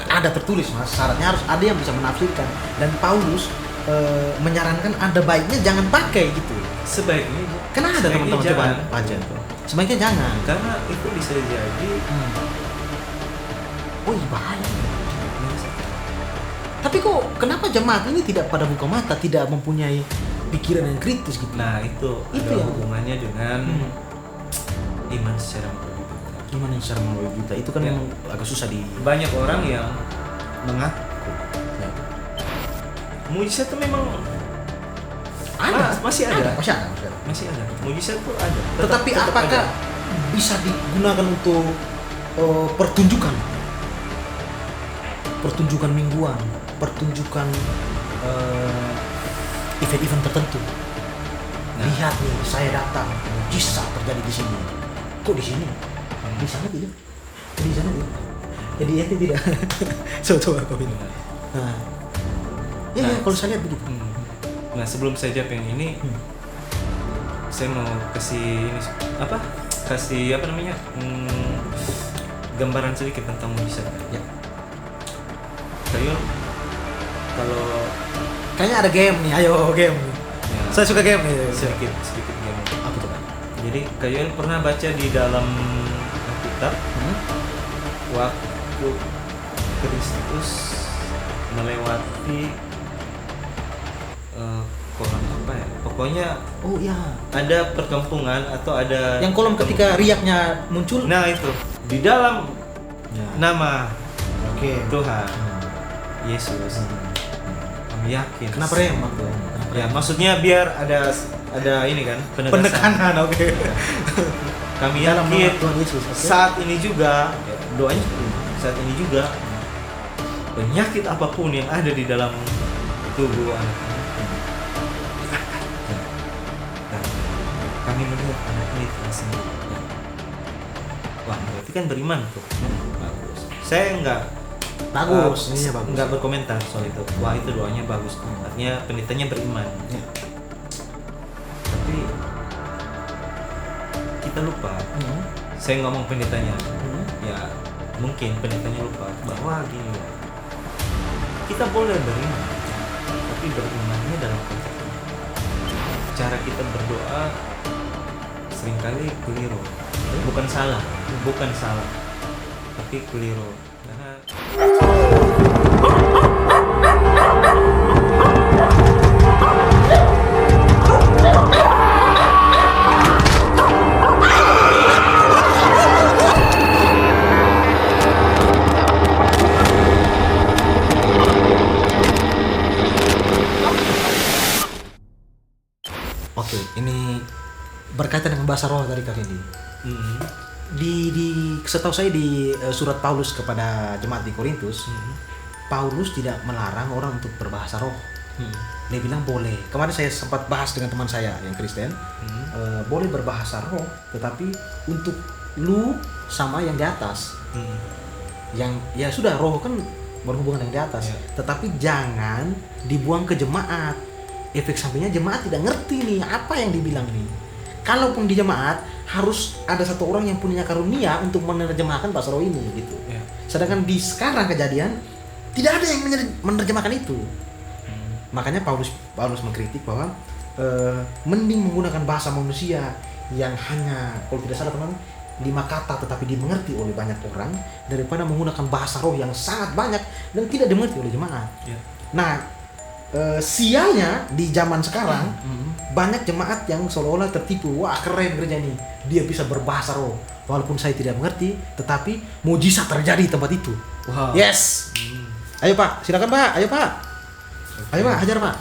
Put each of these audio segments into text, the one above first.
ada tertulis mas, syaratnya harus ada yang bisa menafsirkan, dan Paulus menyarankan ada baiknya jangan pakai gitu. Sebaiknya Karena ada teman-teman coba jangan. baca itu. Sebaiknya jangan. Karena itu bisa jadi Oh iya bahaya. Tapi kok kenapa jemaat ini tidak pada buka mata, tidak mempunyai pikiran yang kritis gitu? nah itu ada yang hubungannya dengan iman secara menurut. gimana yang secara melalui kita itu kan Ya. memang agak susah di. Banyak orang yang mengaku Ya. mujizat itu memang Ada, masih ada. masih ada. Mujizat itu ada. Tetapi Tetap apakah ada. bisa digunakan untuk pertunjukan? Pertunjukan mingguan, pertunjukan event-event tertentu. Nah. Lihat nih, saya datang, mujizat terjadi di sini. Kok di sini? Di sana tidak? Di sana tidak? Jadi ya tidak. Coba kau ini. Nah, ya, Nah. kalau saya lihat begitu. Nah sebelum saya jawab yang ini, saya mau kasih ini kasih apa namanya gambaran sedikit tentang mujizat. Ya. Kayol kalau Kayaknya ada game nih, ayo game. ya, Saya suka game nih. sedikit game. Apa tuh? Jadi Kayol pernah baca di dalam Alkitab waktu Kristus melewati kolam apa ya? Pokoknya Oh iya. ada perkampungan atau ada Yang kolom ketika riaknya muncul. nah itu di dalam Ya. nama Oke. Tuhan Yesus kami yakin. Kenapa remak tuh? Ya maksudnya biar ada ini kan Penekanan, oke. Kami Dalam nama yakin Tuhan Yesus. Oke. saat ini juga doanya seperti ini. Saat ini juga penyakit apapun yang ada di dalam tubuh anak ini nah, kami melihat anak ini telah sembuh. Wah berarti kan beriman tuh. Bagus. Saya Bagus, ininya bagus. nggak berkomentar soal itu. Wah itu doanya bagus. Artinya pendetanya beriman. Ya. Tapi kita lupa. Saya ngomong pendetanya. Ya mungkin pendetanya lupa bahwa gini loh, kita boleh beriman tapi berimannya dalam konteks ini. Cara kita berdoa seringkali keliru, bukan salah tapi keliru karena Oke, ini berkaitan dengan bahasa roh tadi Kak Hendy. Di setahu saya di surat Paulus kepada jemaat di Korintus, Paulus tidak melarang orang untuk berbahasa roh. Dia bilang boleh. Kemarin saya sempat bahas dengan teman saya yang Kristen, boleh berbahasa roh, tetapi untuk lu sama yang di atas. Yang ya sudah roh kan berhubungan dengan di atas, tetapi jangan dibuang ke jemaat. Efek sampingnya jemaat tidak ngerti nih apa yang dibilang nih. Kalaupun di jemaat harus ada satu orang yang punya karunia untuk menerjemahkan bahasa roh ini gitu. Sedangkan di sekarang kejadian tidak ada yang menerjemahkan itu. Makanya Paulus mengkritik bahwa mending menggunakan bahasa manusia yang hanya kalau tidak salah teman 5 kata tetapi dimengerti oleh banyak orang daripada menggunakan bahasa roh yang sangat banyak dan tidak dimengerti oleh jemaat. Nah, sialnya di zaman sekarang banyak jemaat yang seolah-olah tertipu. Wah keren gereja ini, dia bisa berbahasa roh walaupun saya tidak mengerti, tetapi mujizat terjadi di tempat itu. wow. Yes. Ayo Pak, silakan Pak. Ayo Pak. Ayo Pak, hajar Pak.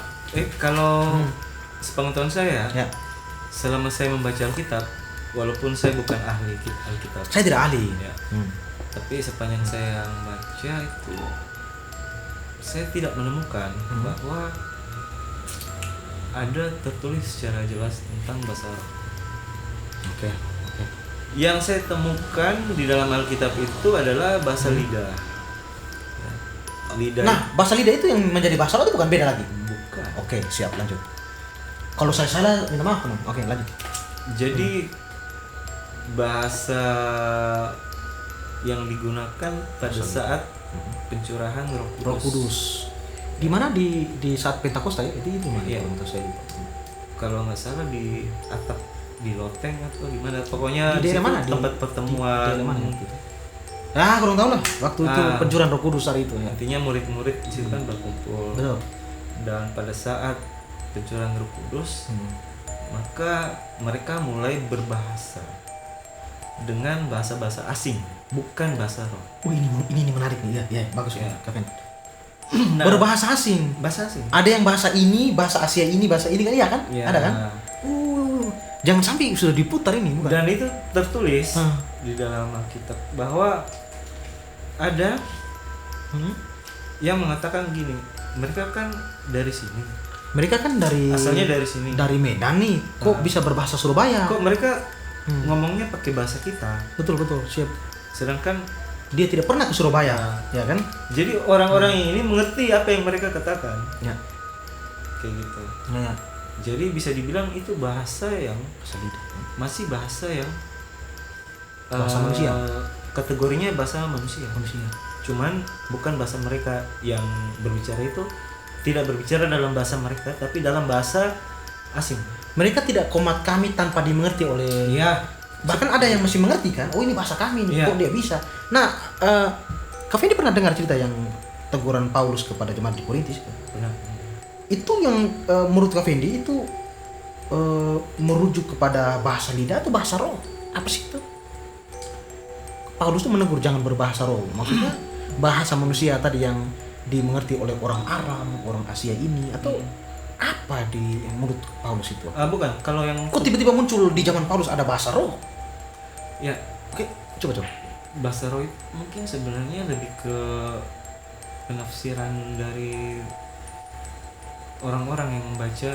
Kalau sepengetahuan saya Ya. selama saya membaca Alkitab, walaupun saya bukan ahli Alkitab, Saya tidak ahli. ya, tapi sepanjang saya baca itu saya tidak menemukan bahwa ada tertulis secara jelas tentang bahasa roh. Oke. Yang saya temukan di dalam Alkitab itu adalah bahasa lidah. Ya, lidah. Nah, bahasa lidah itu yang menjadi bahasa roh itu bukan beda lagi. Bukan. Oke, siap lanjut. Kalau saya salah minta maaf teman. Oke, lanjut. Jadi bahasa yang digunakan pada saat pencurahan Roh Kudus. Di mana di saat Pentakosta ya? Itu mana? Iya. Kalau saya lupa. Kalau nggak salah di atap di loteng atau di mana, pokoknya Di daerah situ mana? tempat Di pertemuan. daerah mana gitu. Ah, kurang tahu lah. Waktu itu pencurahan Roh Kudus hari itu ya. Nantinya murid-murid di situ kan berkumpul. Betul. Dan pada saat pencurahan Roh Kudus, maka mereka mulai berbahasa dengan bahasa-bahasa asing, bukan bahasa roh. Oh, ini menarik nih. Ya, bagus ya, Kevin. Nah, Berbahasa asing. bahasa asing. Ada yang bahasa ini, bahasa Asia ini, bahasa ini kan, iya kan? Ya. Ada kan? Jangan sampai sudah diputar ini, bukan? Dan itu tertulis di dalam Alkitab bahwa ada yang mengatakan gini, mereka kan dari sini. Mereka kan Asalnya dari sini. Dari Medan nih. Kok bisa berbahasa Surabaya? Kok mereka ngomongnya pakai bahasa kita? Betul, siap. Sedangkan Dia tidak pernah ke Surabaya, ya kan? jadi orang-orang ini mengerti apa yang mereka katakan. Ya. Kayak gitu. Ya. Jadi bisa dibilang itu bahasa yang Lidah. masih bahasa yang Bahasa manusia. Kategorinya bahasa manusia. Manusia. Cuman bukan bahasa mereka yang berbicara itu tidak berbicara dalam bahasa mereka, tapi dalam bahasa asing. Mereka tidak komat kami tanpa dimengerti oleh. Iya. Bahkan ada yang masih mengerti kan? Oh, ini bahasa kami nih. Iya. Kok dia bisa? Nah, Kak Fendi pernah dengar cerita yang teguran Paulus kepada jemaat di Korintus? Benar. Itu yang menurut Kak Fendi itu merujuk kepada bahasa lidah atau bahasa roh? Apa sih itu? Paulus itu menegur jangan berbahasa roh. Maksudnya bahasa manusia tadi yang dimengerti oleh orang Aram, orang Asia ini, atau apa di menurut Paulus itu? Bukan, kalau yang Kok tiba-tiba muncul di zaman Paulus ada bahasa roh? ya Oke, coba. bahasa roh itu mungkin sebenarnya lebih ke penafsiran dari orang-orang yang membaca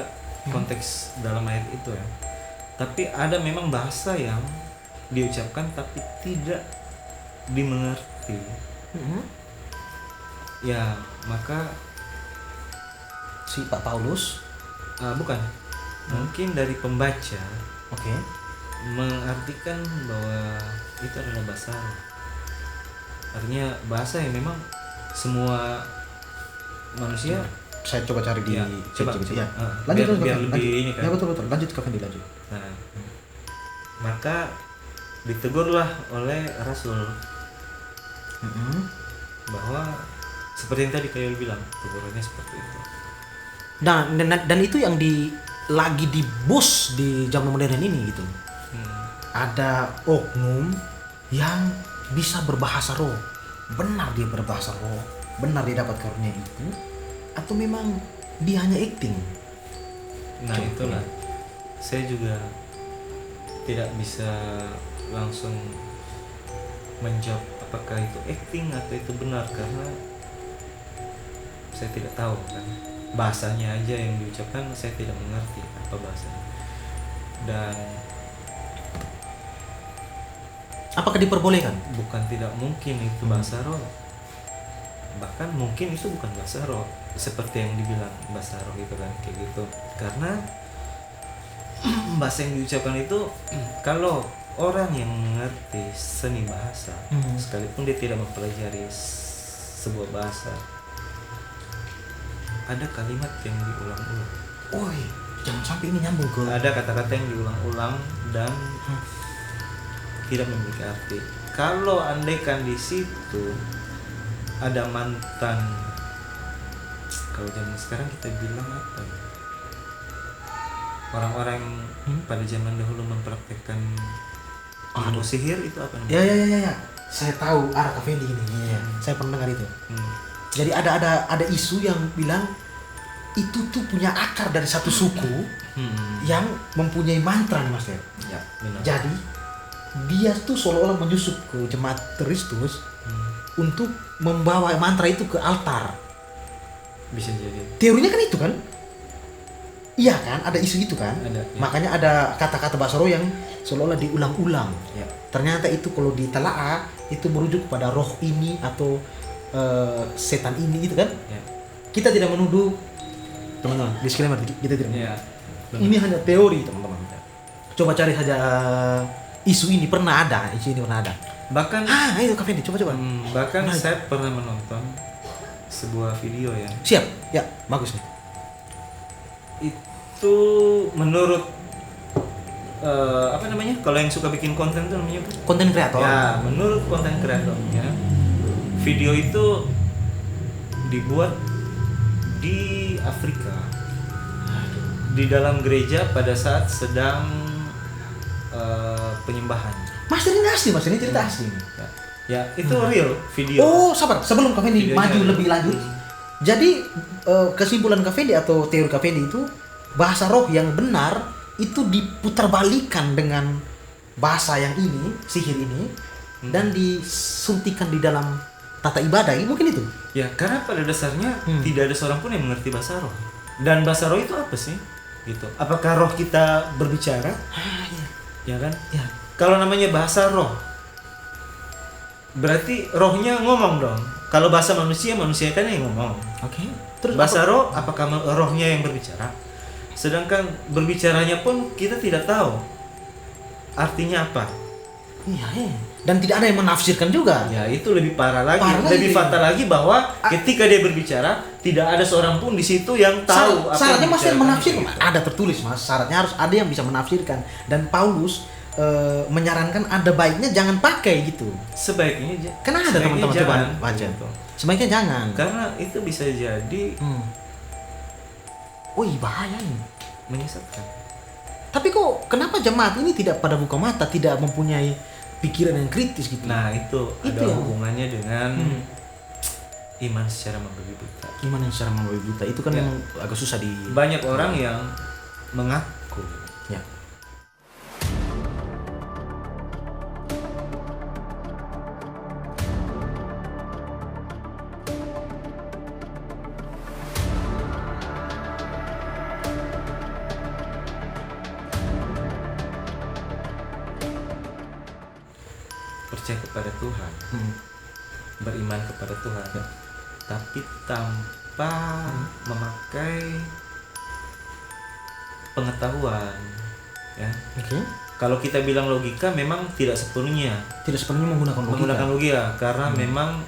konteks dalam ayat itu ya. Tapi ada memang bahasa yang diucapkan tapi tidak dimengerti. Ya, maka Si Pak Paulus, bukan. Mungkin dari pembaca oke. mengartikan bahwa itu adalah bahasa roh. Artinya bahasa yang memang semua manusia. Saya coba cari di Ya, coba. Ya. Biar Kak Fendi, lebih ini kan. Ya betul. Lanjut Kak Fendi, lanjut. Nah, maka ditegurlah oleh Rasul bahwa seperti yang tadi kayak bilang, tegurannya seperti itu. Dan itu yang lagi di bus di zaman modern ini gitu. Ada oknum yang bisa berbahasa roh. Benar dia berbahasa roh, benar dia dapat karunia itu, atau memang dia hanya acting? Nah, itulah saya juga tidak bisa langsung menjawab apakah itu acting atau itu benar, karena saya tidak tahu kan, bahasanya aja yang diucapkan saya tidak mengerti apa bahasanya. Dan Apakah diperbolehkan? bukan tidak mungkin itu bahasa roh, bahkan mungkin itu bukan bahasa roh seperti yang dibilang bahasa roh itu kan, kayak gitu. Karena bahasa yang diucapkan itu kalau orang yang mengerti seni bahasa, sekalipun dia tidak mempelajari sebuah bahasa, ada kalimat yang diulang-ulang. Woi, jangan sampai ini nyambung ke. Ada kata-kata yang diulang-ulang dan tidak memiliki arti. Kalau andaikan di situ ada mantan, kalau zaman sekarang kita bilang apa ya? Orang-orang pada zaman dahulu mempraktekkan ilmu sihir itu apa namanya? Ya. Saya tahu arah Kak Fendi ini. Ya. Saya pernah dengar itu. Jadi ada isu yang bilang itu tuh punya akar dari satu suku yang mempunyai mantra nih Mas. Ya, benar. Jadi dia tuh seolah-olah menyusup ke jemaat Kristus untuk membawa mantra itu ke altar. Bisa jadi. Teorinya kan itu kan? Iya kan? Ada isu itu kan? Ada, ya. Makanya ada kata-kata bahasa roh yang seolah-olah diulang-ulang. Ya. Ternyata itu kalau ditelaah itu merujuk kepada roh ini atau setan ini gitu kan? Ya. Kita tidak menuduh teman-teman. Disclaimer, kita tidak. Ya. Ini hanya teori teman-teman. Coba cari saja isu ini pernah ada. Bahkan Itu Kak Fendi, coba. bahkan Menarik. saya pernah menonton sebuah video ya. Siap, ya, bagus nih. Itu menurut apa namanya? Kalau yang suka bikin konten itu namanya apa? Konten kreator. Ya, menurut konten kreatornya, video itu dibuat di Afrika, di dalam gereja pada saat sedang penyembahan. Mas ini asli, Mas ini cerita asli. Ya, itu real video. Oh, sabar, sebelum Kak Fendi Videonya maju ada. lebih lanjut. Jadi kesimpulan Kak Fendi atau teori Kak Fendi itu bahasa roh yang benar itu diputarbalikan dengan bahasa yang ini, sihir ini, dan disuntikan di dalam tata ibadah. Mungkin itu. Ya, karena pada dasarnya tidak ada seorang pun yang mengerti bahasa roh. Dan bahasa roh itu apa sih? Gitu. Apakah roh kita berbicara? Ya kan? Ya. Kalau namanya bahasa roh, berarti rohnya ngomong dong. Kalau bahasa manusia kan yang ngomong. Oke. Terus Bahasa apa? roh, apakah rohnya yang berbicara? Sedangkan berbicaranya pun kita tidak tahu artinya apa. Iya. Dan tidak ada yang menafsirkan juga. Ya, itu lebih parah lagi. Parah lagi. Lebih fatal lagi bahwa ketika dia berbicara, tidak ada seorang pun di situ yang tahu Syaratnya yang masih dibicarakan menafsirkan. itu. Ada tertulis, Mas. Syaratnya harus ada yang bisa menafsirkan. Dan Paulus menyarankan ada baiknya jangan pakai gitu. Sebaiknya Karena ada sebaiknya teman-teman coba jangan. baca. Gitu. Sebaiknya jangan. Karena itu bisa jadi Wih, bahaya nih. menyesatkan. Tapi kok kenapa jemaat ini tidak pada buka mata, tidak mempunyai pikiran yang kritis gitu? Nah, itu Itu ada yang- hubungannya dengan iman secara membabi buta. Gimana yang secara membabi buta? Itu kan Ya. yang agak susah di. Banyak orang yang mengaku Ya. percaya kepada Tuhan, beriman kepada Tuhan, tapi tanpa memakai pengetahuan, ya. Oke. Kalau kita bilang logika, memang tidak sepenuhnya Tidak sepenuhnya menggunakan logika, karena memang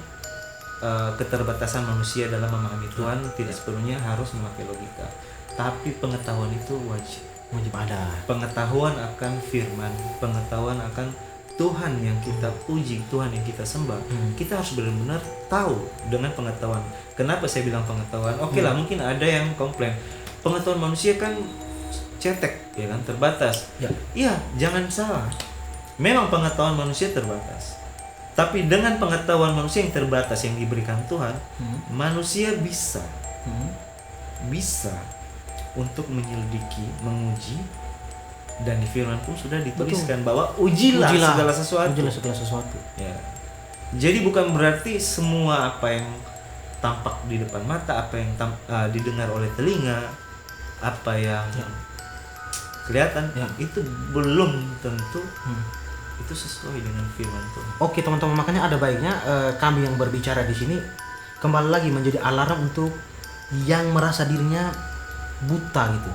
keterbatasan manusia dalam memahami Tuhan tidak sepenuhnya harus memakai logika, tapi pengetahuan itu wajib. Wajib ada. Pengetahuan akan firman, pengetahuan akan Tuhan yang kita puji, Tuhan yang kita sembah, kita harus benar-benar tahu dengan pengetahuan. Kenapa saya bilang pengetahuan? Oke lah, mungkin ada yang komplain, pengetahuan manusia kan cetek, ya kan, terbatas. Iya, jangan salah. Memang pengetahuan manusia terbatas. Tapi dengan pengetahuan manusia yang terbatas yang diberikan Tuhan, manusia bisa untuk menyelidiki, menguji, dan di firman pun sudah dituliskan bahwa ujilah segala sesuatu. Ujilah segala sesuatu. Ya. Jadi bukan berarti semua apa yang tampak di depan mata, apa yang didengar oleh telinga, apa yang kelihatan, itu belum tentu itu sesuai dengan firman Tuhan. Oke teman-teman, makanya ada baiknya kami yang berbicara di sini kembali lagi menjadi alarm untuk yang merasa dirinya buta gitu,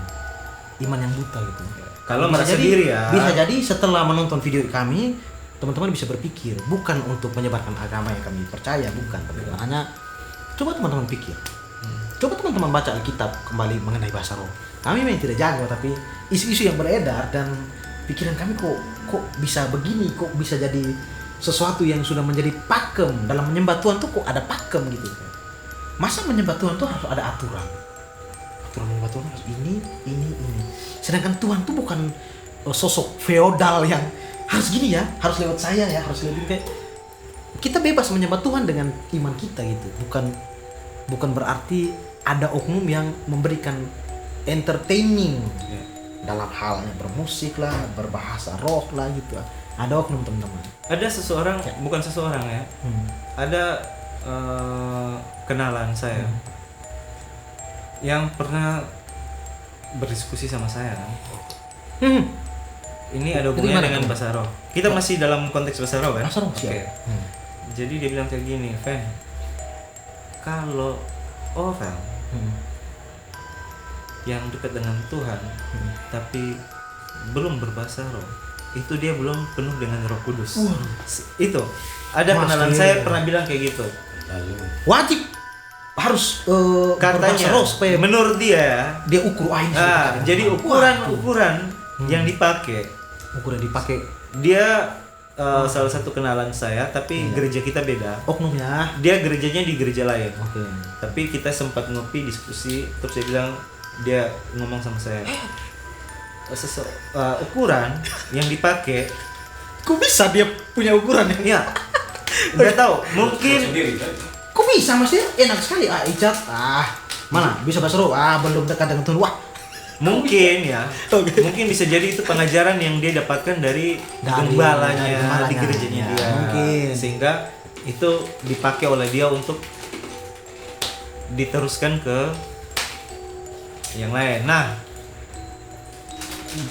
iman yang buta gitu. Kalau Bisa merasa jadi- diri ya. Bisa jadi setelah menonton video kami, teman-teman bisa berpikir bukan untuk menyebarkan agama yang kami percaya, bukan. Teman-teman. Hanya coba teman-teman pikir. Coba teman-teman baca Alkitab kembali mengenai bahasa roh. Kami memang tidak jago, tapi isu-isu yang beredar dan pikiran kami kok bisa begini, kok bisa jadi sesuatu yang sudah menjadi pakem dalam menyembah Tuhan tuh kok ada pakem gitu. Masa menyembah Tuhan tuh harus ada aturan. Aturan menyembah Tuhan harus ini. Sedangkan Tuhan tuh bukan sosok feodal yang harus gini ya, harus lewat saya ya, harus lewat ini. Kayak kita bebas menyembah Tuhan dengan iman kita gitu. Bukan berarti ada oknum yang memberikan entertaining dalam halnya bermusik lah, berbahasa roh lah gitu. Ada oknum teman-teman. Ada seseorang, bukan seseorang ya. Ada kenalan saya yang pernah berdiskusi sama saya kan. Ini ada hubungannya Gimana? dengan bahasa roh. Kita masih dalam konteks bahasa roh kan? Bahasa roh, siap. Oke. Jadi dia bilang kayak gini, Fen, kalau orang yang dekat dengan Tuhan tapi belum berbahasa roh, itu dia belum penuh dengan Roh Kudus. Itu ada Mas, kenalan iya. saya pernah bilang kayak gitu. Wajib harus Katanya berbahasa roh supaya menurut dia dia ukur ini. jadi ukuran yang dipakai ukuran dipakai dia salah satu kenalan saya, tapi gereja kita beda. oknumnya. Dia gerejanya di gereja lain. Oke. Tapi kita sempat ngopi, diskusi, terus dia bilang, dia ngomong sama saya, ukuran yang dipakai, Kok bisa dia punya ukuran ya? ya nggak tahu, mungkin Kok bisa Mas? Enak sekali. Icat. Mana bisa bahasa roh? Belum dekat dengan Tuhan. Wah, mungkin ya, Oke. mungkin bisa jadi itu pengajaran yang dia dapatkan dari Dari gembalanya di gembalanya. gerejanya Ya, dia, mungkin. sehingga itu dipakai oleh dia untuk diteruskan ke yang lain. Nah,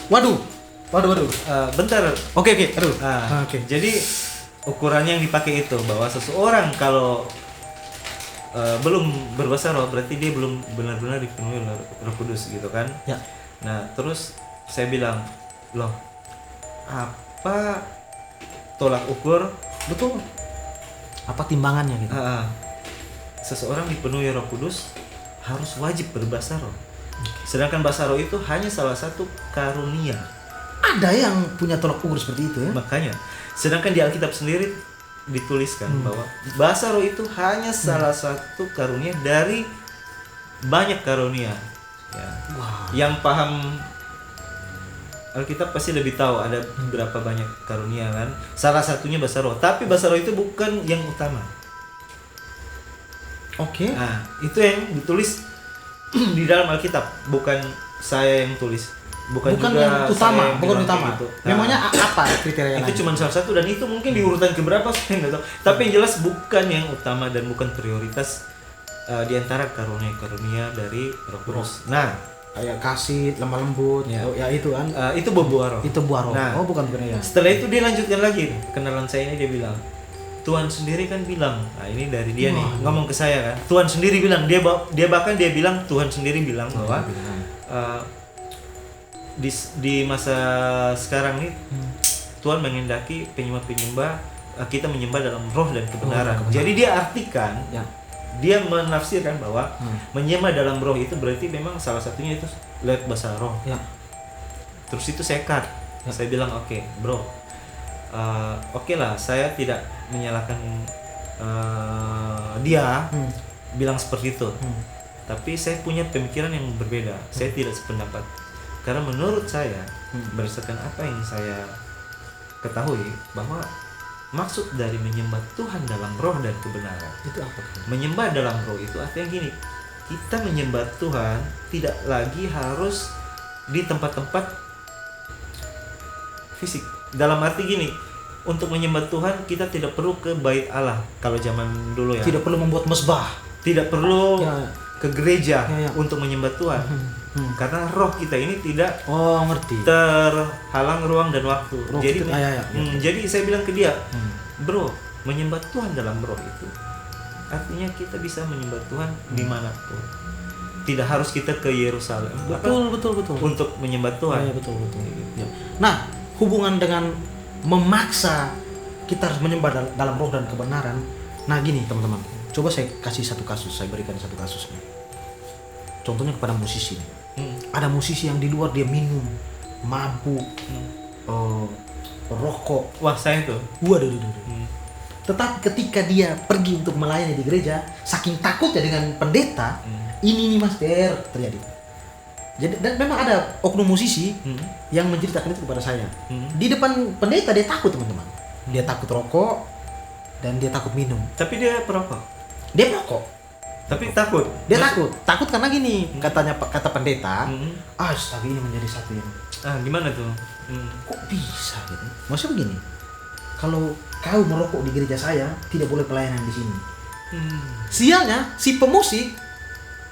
waduh. bentar. Oke. Aduh. Oke. Jadi ukurannya yang dipakai itu bahwa seseorang kalau belum berbahasa roh berarti dia belum benar-benar dipenuhi oleh Roh Kudus gitu kan. Ya. Nah, terus saya bilang, loh, apa tolak ukur Betul. Apa timbangannya gitu? seseorang dipenuhi Roh Kudus harus wajib berbahasa roh. Sedangkan bahasa roh itu hanya salah satu karunia. Ada yang punya tolak ukur seperti itu ya? Makanya, sedangkan di Alkitab sendiri dituliskan bahwa bahasa roh itu hanya salah satu karunia dari banyak karunia. Ya. Wah. Yang paham Alkitab pasti lebih tahu ada berapa banyak karunia kan. Salah satunya bahasa roh. Tapi bahasa roh itu bukan yang utama. Oke. Nah, itu yang ditulis di dalam Alkitab, bukan saya yang tulis. Bukan juga yang utama, saya yang bukan bilang utama. kayak gitu. Nah, Memangnya apa kriteria itu cuma salah satu, dan itu mungkin di urutan keberapa saya nggak tahu. Tapi yang jelas bukan yang utama dan bukan prioritas di antara karunia-karunia dari Roh Kudus. Nah, kayak kasih, lemah lembut, Ya. ya itu kan. itu buah roh. Itu buah roh. Nah, bukan ya. setelah itu dia lanjutkan lagi. Kenalan saya ini dia bilang, Tuhan sendiri kan bilang, nah ini dari dia nih ngomong ke saya kan. Tuhan sendiri bilang, dia bahkan dia bilang, Tuhan sendiri bilang bahwa di masa sekarang nih Tuhan menghendaki penyembah-penyembah kita menyembah dalam roh dan kebenaran. Jadi dia artikan, Ya. dia menafsirkan bahwa menyembah dalam roh itu berarti memang salah satunya itu lewat bahasa roh. Ya. Terus itu saya cut. Saya bilang oke, bro, oke lah, saya tidak menyalahkan dia bilang seperti itu. Tapi saya punya pemikiran yang berbeda. Saya tidak sependapat. Karena menurut saya, berdasarkan apa yang saya ketahui, bahwa maksud dari menyembah Tuhan dalam roh dan kebenaran, Itu apa? menyembah dalam roh itu artinya gini, kita menyembah Tuhan tidak lagi harus di tempat-tempat fisik. Dalam arti gini, untuk menyembah Tuhan kita tidak perlu ke bait Allah kalau zaman dulu ya. Tidak perlu membuat mesbah. Tidak perlu Ya. ke gereja Ya. untuk menyembah Tuhan. Karena roh kita ini tidak Oh, ngerti. terhalang ruang dan waktu. Roh Jadi kita- ya. jadi saya bilang ke dia, bro, menyembah Tuhan dalam roh itu artinya kita bisa menyembah Tuhan dimanapun. Tidak harus kita ke Yerusalem Betul. untuk menyembah Tuhan. Ya, betul. Ya. Nah, hubungan dengan memaksa kita harus menyembah dalam roh dan kebenaran. Nah, gini teman-teman, coba saya kasih satu kasus, saya berikan satu kasus nih. Contohnya kepada musisi nih. Ada musisi yang di luar dia minum, mabuk, rokok. Wah, saya tuh. Waduh. Tetapi ketika dia pergi untuk melayani di gereja, saking takutnya dengan pendeta, ini nih Mas terjadi. Jadi dan memang ada oknum musisi yang menceritakan itu kepada saya. Di depan pendeta dia takut, teman-teman. Dia takut rokok dan dia takut minum. Tapi dia perokok. Dia merokok. Tapi takut. Dia takut karena gini, kata pendeta, astaga ini menjadi satu yang Gimana tuh? kok bisa gitu. Maksudnya begini, kalau kau merokok di gereja saya, tidak boleh pelayanan di sini. Sialnya si pemusik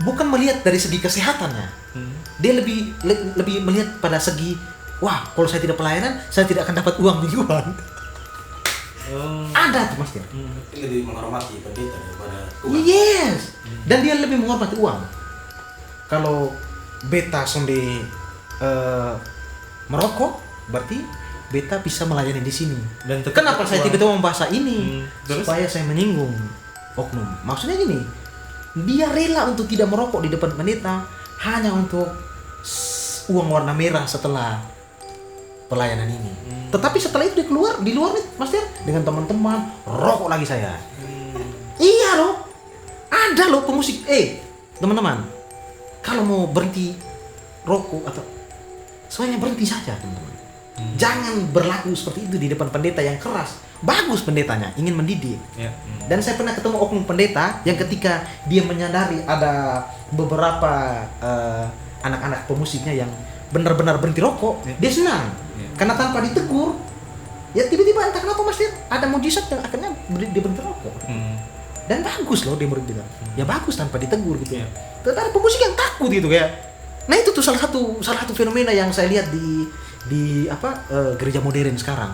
bukan melihat dari segi kesehatannya. Dia lebih melihat pada segi, wah, kalau saya tidak pelayanan, saya tidak akan dapat uang mingguan. Ada tuh Mas Tir. Lebih menghormati pendeta daripada Tuhan. Yes. Dan dia lebih menghormati uang. Kalau beta sonde merokok, berarti beta bisa melayani di sini. Dan tetap Kenapa saya uang. tiba-tiba membahas ini? Terus? Supaya saya menyinggung oknum. Maksudnya gini, dia rela untuk tidak merokok di depan pendeta hanya untuk uang warna merah setelah pelayanan ini. Tetapi setelah itu dia keluar di luar nih, Mas Tiar, dengan teman-teman rokok lagi saya. Iya loh, ada loh pemusik. Teman-teman, kalau mau berhenti rokok atau semuanya berhenti saja, teman-teman. Jangan berlaku seperti itu di depan pendeta yang keras. Bagus pendetanya, ingin mendidik. Ya. Dan saya pernah ketemu oknum pendeta yang ketika dia menyadari ada beberapa anak-anak pemusiknya yang benar-benar berhenti rokok, dia senang. Karena tanpa ditegur, ya tiba-tiba entah kenapa Mas Dir, ada mujizat yang akhirnya dia berhenti rokok. Dan bagus loh dia berhenti. Ya bagus tanpa ditegur gitu. Tapi ada pemusik yang takut gitu kayak. Nah itu tuh salah satu fenomena yang saya lihat di gereja modern sekarang.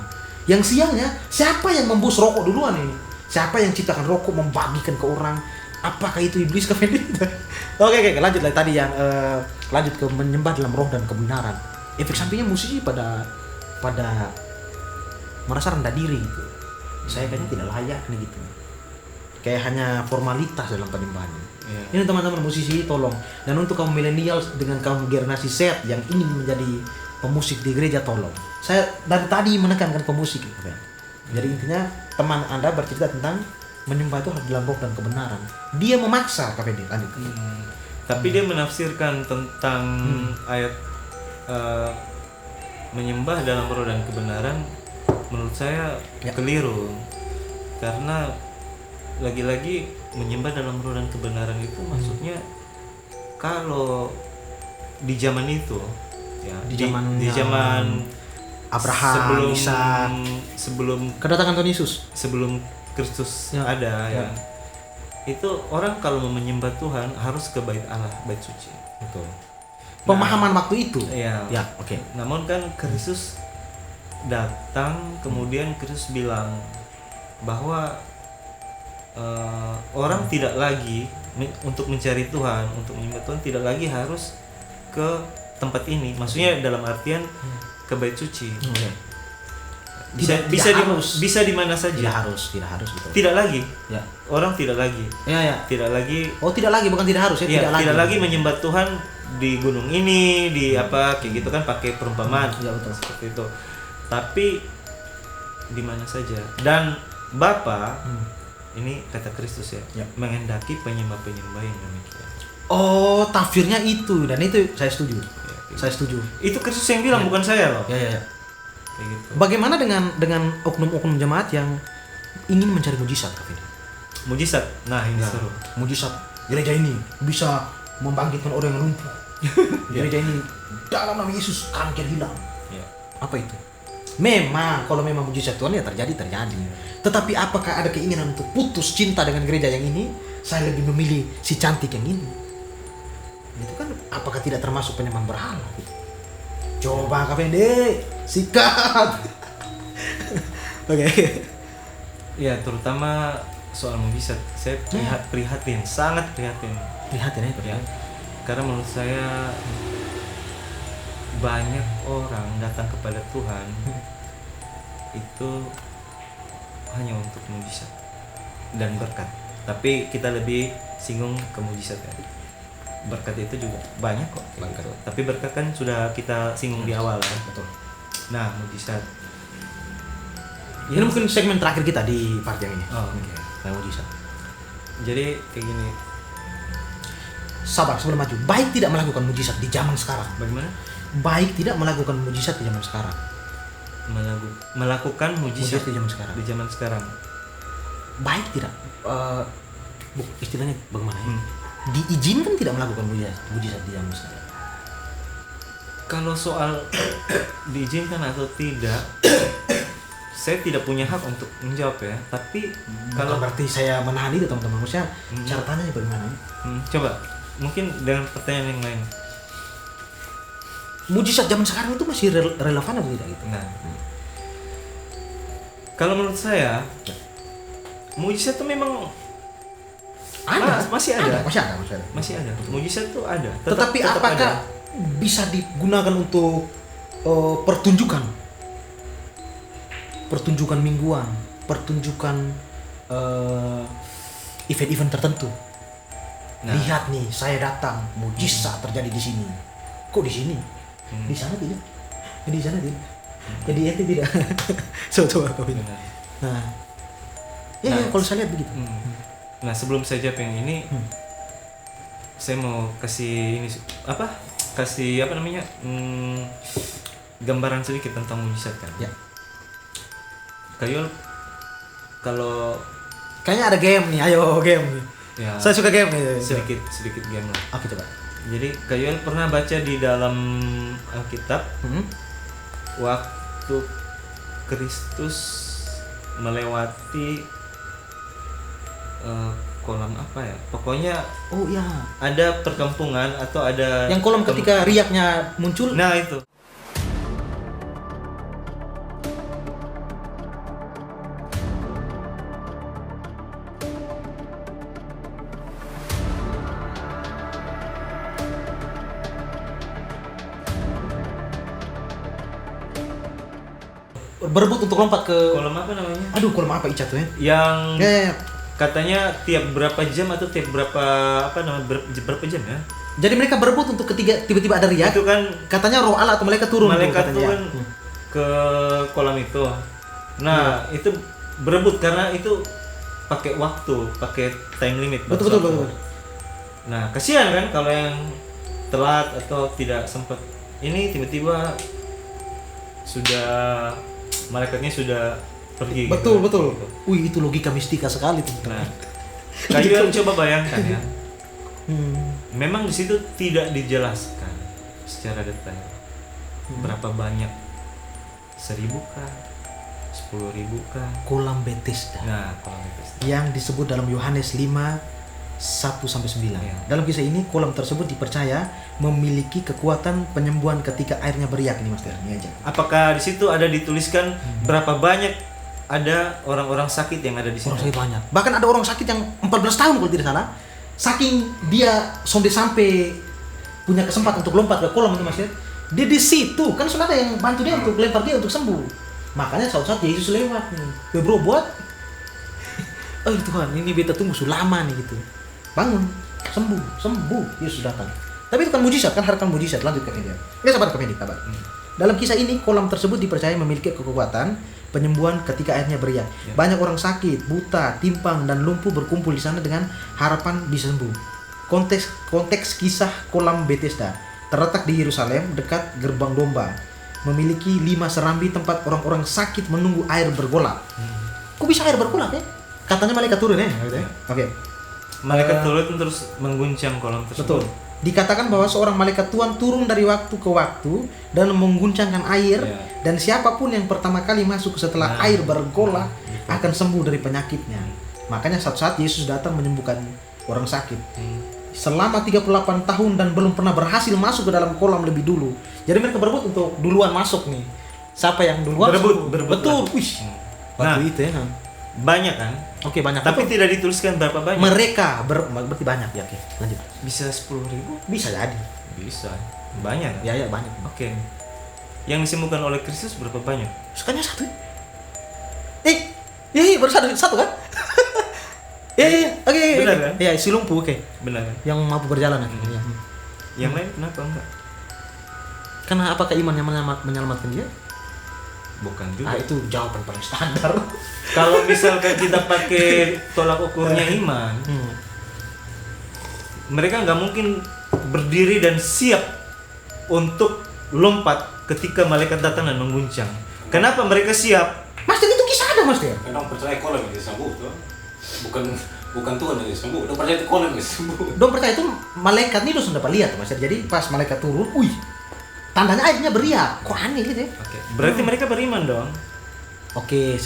Yang siangnya siapa yang membus rokok duluan ini? Siapa yang ciptakan rokok membagikan ke orang? Apakah itu iblis ke pendeta? Oke, lanjut lah tadi yang lanjut ke menyembah dalam roh dan kebenaran. Efek sampingnya musisi pada merasa rendah diri gitu. Saya kayaknya tidak layak nih gitu. Kayak hanya formalitas dalam penyembahan. Ini teman-teman musisi tolong. Dan untuk kaum milenial dengan kaum generasi Z yang ingin menjadi pemusik di gereja tolong. Saya dari tadi menekankan pemusik gitu kan. Jadi intinya teman Anda bercerita tentang menyembah itu dalam roh dan kebenaran. Dia memaksa KPD lanjut. Tapi dia menafsirkan tentang ayat menyembah dalam roh dan kebenaran, menurut saya keliru. Karena lagi-lagi menyembah dalam roh dan kebenaran itu maksudnya kalau di zaman itu ya di zaman Abraham, sebelum kedatangan Tuhan Yesus, sebelum Kristus ada ya. Itu orang kalau mau menyembah Tuhan harus ke bait Allah, bait suci. Betul. Pemahaman waktu itu. Ya, oke. Namun kan Kristus datang kemudian Kristus bilang bahwa orang tidak lagi untuk mencari Tuhan, untuk menyembah Tuhan tidak lagi harus ke tempat ini. Maksudnya dalam artian ke bait suci. Bisa di mana saja. Tidak harus betul. Tidak lagi. Ya. Orang tidak lagi. Ya. Tidak lagi. Oh, tidak lagi, bukan tidak harus ya, Tidak lagi menyembah Tuhan di gunung ini, di apa kayak gitu kan, pakai perumpamaan. Ya, betul. Seperti itu. Tapi di mana saja. Dan Bapa ini kata Kristus ya, menghendaki penyembah-penyembah yang demikian. Oh, tafsirnya itu, dan itu saya setuju. Saya setuju. Itu Kristus yang bilang, bukan saya loh. Ya. Kayak gitu. Bagaimana dengan oknum-oknum jemaat yang ingin mencari mujizat, Kak Fidi? Mujizat. Nah, ini seru. Mujizat. Gereja ini bisa membangkitkan orang yang lumpuh. Gereja ini dalam nama Yesus kanker hilang. Apa itu? Memang kalau memang mujizat Tuhan ya terjadi. Tetapi apakah ada keinginan untuk putus cinta dengan gereja yang ini? Saya lebih memilih si cantik yang ini. Itu kan apakah tidak termasuk penyembah berhala gitu? Coba KPD sikat. Oke. Ya, terutama soal mujizat saya prihatin, sangat prihatin. Prihatin itu ya. Karena menurut saya banyak orang datang kepada Tuhan itu hanya untuk mujizat dan berkat. Tapi kita lebih singgung ke mujizat ya. Berkat itu juga banyak kok. Berkat. Tapi berkat kan sudah kita singgung di awal ya. Betul. Nah, mujizat. Ini mungkin segmen terakhir kita di part yang ini. Oke. Mujizat. Jadi kayak gini. Sabar sebelum maju. Baik tidak melakukan mujizat di zaman sekarang. Bagaimana? Baik tidak melakukan mujizat di zaman sekarang. Melakukan mujizat di zaman sekarang. Di zaman sekarang. Baik tidak. Istilahnya bagaimana ya? Diizinkan tidak melakukan mujizat di zaman sekarang. Kalau soal diizinkan atau tidak, saya tidak punya hak untuk menjawab ya. Tapi kalau berarti saya menahan itu teman-teman. Maksudnya cara tanya bagaimana? Coba mungkin dengan pertanyaan yang lain. Mujizat zaman sekarang itu masih relevan atau tidak gitu? Nah, kalau menurut saya, mujizat itu memang ada, masih ada. Masih ada. Mujizat itu ada. Tetapi apakah bisa digunakan untuk pertunjukan? pertunjukan mingguan, pertunjukan event-event tertentu. Nah. Lihat nih, saya datang, mujizat terjadi di sini. Kok di sini? Di sana tidak? Di sana tidak? Jadi ente tidak. Coba kau ini. Benar. Nah, ya, Nah, kalau saya lihat begitu. Nah, sebelum saya jawab yang ini, saya mau kasih kasih apa namanya, gambaran sedikit tentang mujizat kan. Ya. Kayul, kalau Kayaknya ada game nih, ayo game nih. ya Saya suka game nih. sedikit game lah. Oke, coba. Jadi Kayul pernah baca di dalam Alkitab waktu Kristus melewati kolam apa ya? Pokoknya Oh iya. ada perkampungan atau ada Yang kolam ketika riaknya muncul. Nah, itu. Berebut untuk lompat ke. Kolam apa namanya? Aduh, kolam apa Ica tuh ya? Yang Ya. katanya tiap berapa jam atau tiap berapa berapa jam ya? Jadi mereka berebut untuk ketiga tiba-tiba ada riak. Itu kan Katanya roh Allah atau malaikat turun. malaikat katanya. turun ke kolam itu. Nah, itu berebut karena itu pakai waktu, pakai time limit. Betul, batas betul, waktu. Nah, kasihan kan kalau yang telat atau tidak sempat. Ini tiba-tiba sudah malaikatnya sudah pergi. Betul, gitu. betul. Wih, itu logika mistika sekali tuh. Nah, kalian coba bayangkan ya. Hmm. Memang di situ tidak dijelaskan secara detail berapa banyak, 1.000 kah, 10.000 kah. Kolam Bethesda. Nah, kalau itu Yang disebut dalam Yohanes 5 1-9. Ya. Dalam kisah ini kolam tersebut dipercaya memiliki kekuatan penyembuhan ketika airnya beriak ini Mas Ter. Ini aja. apakah di situ ada dituliskan berapa banyak ada orang-orang sakit yang ada di situ? Orang sakit banyak. Bahkan ada orang sakit yang 14 tahun kalau tidak salah. Saking dia sampai punya kesempatan untuk lompat ke kolam itu Mas Ter. Dia di situ kan sudah ada yang bantu dia untuk lempar dia untuk sembuh. Makanya suatu saat Yesus lewat nih. "Weh bro, buat. Oh Tuhan, ini beta tunggu sudah lama nih gitu. Bangun, sembuh, Yesus datang. Tapi itu kan mujizat, kan harkan mujizat. Lanjut ke media. Ya sabar ke media, sabar. Dalam kisah ini, kolam tersebut dipercaya memiliki kekuatan penyembuhan ketika airnya beriak. Ya. Banyak orang sakit, buta, timpang, dan lumpuh berkumpul di sana dengan harapan bisa sembuh. Konteks kisah kolam Bethesda terletak di Yerusalem dekat gerbang domba. Memiliki 5 serambi tempat orang-orang sakit menunggu air bergolak. Kok bisa air bergolak ya? Katanya malaikat turun ya? Oke. Malaikat turun terus mengguncang kolam tersebut. Betul. Dikatakan bahwa seorang malaikat Tuhan turun dari waktu ke waktu dan mengguncangkan air, Ya. dan siapapun yang pertama kali masuk setelah air bergolak akan sembuh dari penyakitnya. Makanya suatu saat Yesus datang menyembuhkan orang sakit. Selama 38 tahun dan belum pernah berhasil masuk ke dalam kolam lebih dulu. Jadi mereka berebut untuk duluan masuk nih. Siapa yang duluan? Berebut Betul. lah. Wih. Nah, Waktu itu ya. banyak kan? Oke, banyak. Tapi Betul. tidak dituliskan berapa banyak. Mereka berarti banyak ya. Oke, lanjut. Bisa 10.000? Bisa jadi. Bisa. Banyak. Ya banyak. Oke. Yang disembuhkan oleh Kristus berapa banyak? Sukanya satu. Baru satu kan? Oke. Benar kan? Ya, si lumpuh oke. Benar kan? Yang mampu berjalan akhirnya. Yang lain kenapa enggak? Karena apakah iman yang menyelamatkan dia? Bukan juga. Itu jawaban paling standar. Kalau misalkan kita pakai tolak ukurnya iman, mereka nggak mungkin berdiri dan siap untuk lompat ketika malaikat datang dan mengguncang. Kenapa mereka siap? Mas itu kisah ada Mas dia. Kadang percaya kolam yang sembuh tuh. Bukan Tuhan yang sembuh, udah percaya itu kolam yang sembuh. Dong percaya itu malaikat ini sudah dapat lihat Mas. Jadi pas malaikat turun, tandanya airnya beriak. Kok aneh gitu ya? Oke. Berarti mereka beriman dong. Oke.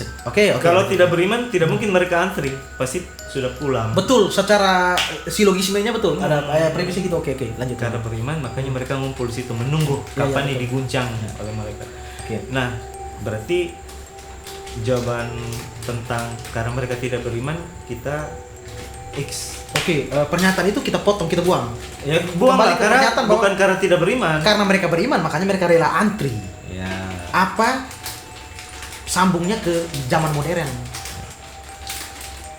Kalau tidak beriman, tidak mungkin mereka antri. Pasti sudah pulang. Betul, secara silogismenya betul. Ada premisnya gitu. Oke, lanjut. Karena beriman, makanya mereka ngumpul di situ menunggu kapan nih diguncang oleh malaikat. Oke. Nah, berarti jawaban tentang karena mereka tidak beriman, kita X. Oke, pernyataan itu kita potong, kita buang. Ya, buang Kembali lah, ke karena pernyataan bahwa- bukan karena tidak beriman. Karena mereka beriman, makanya mereka rela antri. Ya. Apa sambungnya ke zaman modern.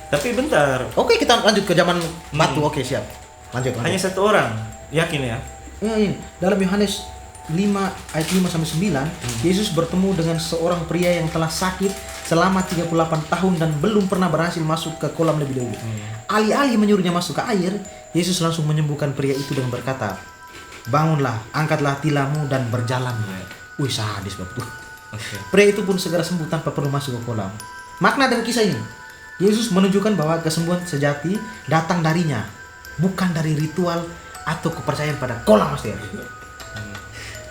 Tapi bentar, Oke, kita lanjut ke zaman batu. Oke, siap. Lanjut. hanya satu orang, yakin ya? Ya, ini. Dalam Yohanes 5 ayat 5 sampai 9, Yesus bertemu dengan seorang pria yang telah sakit selama 38 tahun dan belum pernah berhasil masuk ke kolam lebih dahulu. Alih-alih menyuruhnya masuk ke air, Yesus langsung menyembuhkan pria itu dengan berkata, "Bangunlah, angkatlah tilammu dan berjalan." Wih, sadis waktu. Oke. Pria itu pun segera sembuh tanpa perlu masuk ke kolam. Makna dari kisah ini, Yesus menunjukkan bahwa kesembuhan sejati datang darinya, bukan dari ritual atau kepercayaan pada kolam, Mas Ter.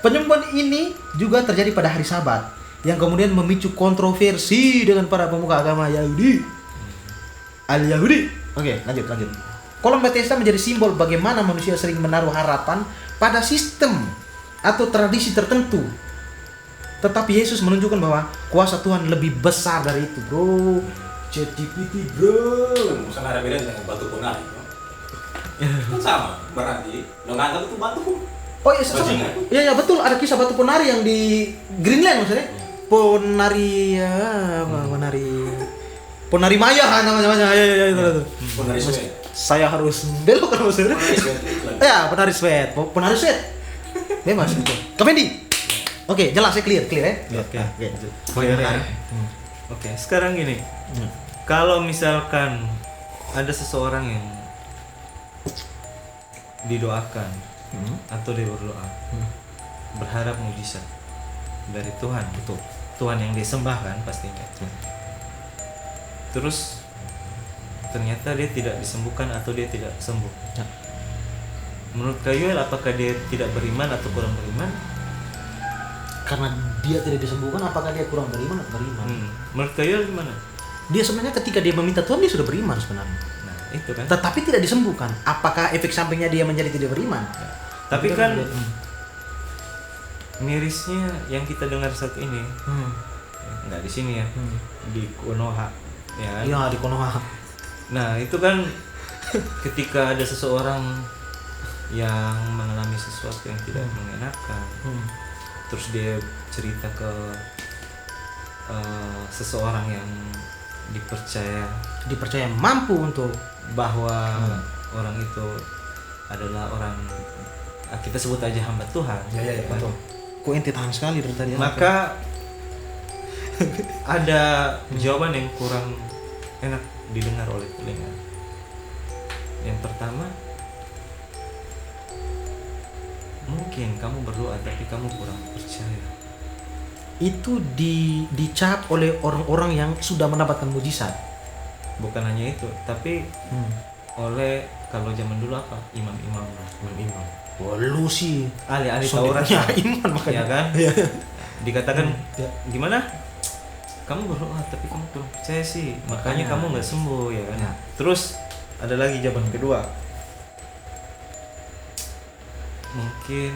Penyembuhan ini juga terjadi pada hari Sabat, yang kemudian memicu kontroversi dengan para pemuka agama Yahudi. Al-Yahudi. Oke, lanjut. Kolam Bethesda menjadi simbol bagaimana manusia sering menaruh harapan pada sistem atau tradisi tertentu. Tetapi Yesus menunjukkan bahwa kuasa Tuhan lebih besar dari itu, bro. ChatGPT, bro. Kan ada beda dengan batu ponari. Kan sama, berarti lo nganggap itu batu. Oh iya, sama. Iya betul, ada kisah batu ponari yang di Greenland maksudnya. Ponari Ponari Maya namanya. Ya itu. Ponari Sweat. Saya harus belok kalau maksudnya. Ponari Sweat itu iklan. Ya, Ponari Sweat. Ponari Sweat. Bebas itu. Kemendi. Oke, jelas ya, clear ya. Oke. Clear ya. Oke, sekarang gini. Kalau misalkan ada seseorang yang didoakan atau dia berdoa berharap mujizat dari Tuhan, betul. Tuhan yang disembah kan pastinya. Terus ternyata dia tidak disembuhkan atau dia tidak sembuh. Menurut Kayuel, apakah dia tidak beriman atau kurang beriman? Karena dia tidak disembuhkan, apakah dia kurang beriman atau beriman? Menurut Kayuel gimana? Dia sebenarnya ketika dia meminta Tuhan, dia sudah beriman sebenarnya. Nah, itu kan. Tetapi tidak disembuhkan. Apakah efek sampingnya dia menjadi tidak beriman? Tapi kan mirisnya yang kita dengar saat ini, nggak di sini ya, di Konoha, ya kan? Iya, di Konoha. Nah itu kan ketika ada seseorang yang mengalami sesuatu yang tidak mengenakan, terus dia cerita ke seseorang yang dipercaya mampu untuk bahwa orang itu adalah orang, kita sebut aja hamba Tuhan. Ya, betul. Kok ente tahan sekali dari tadi. Maka ada jawaban yang kurang enak didengar oleh telinga. Yang pertama, mungkin kamu berdoa tapi kamu kurang percaya. Itu dicap oleh orang-orang yang sudah mendapatkan mujizat. Bukan hanya itu, tapi oleh, kalau zaman dulu apa? Imam-imam. Wah, lu sih Ahli-ahli Taurat ya, iman makanya. ya kan? Dikatakan gimana? Kamu berdoa tapi kamu kurang percaya sih, makanya kamu nggak sembuh, ya kan? Ya. Terus ada lagi jawaban kedua. Mungkin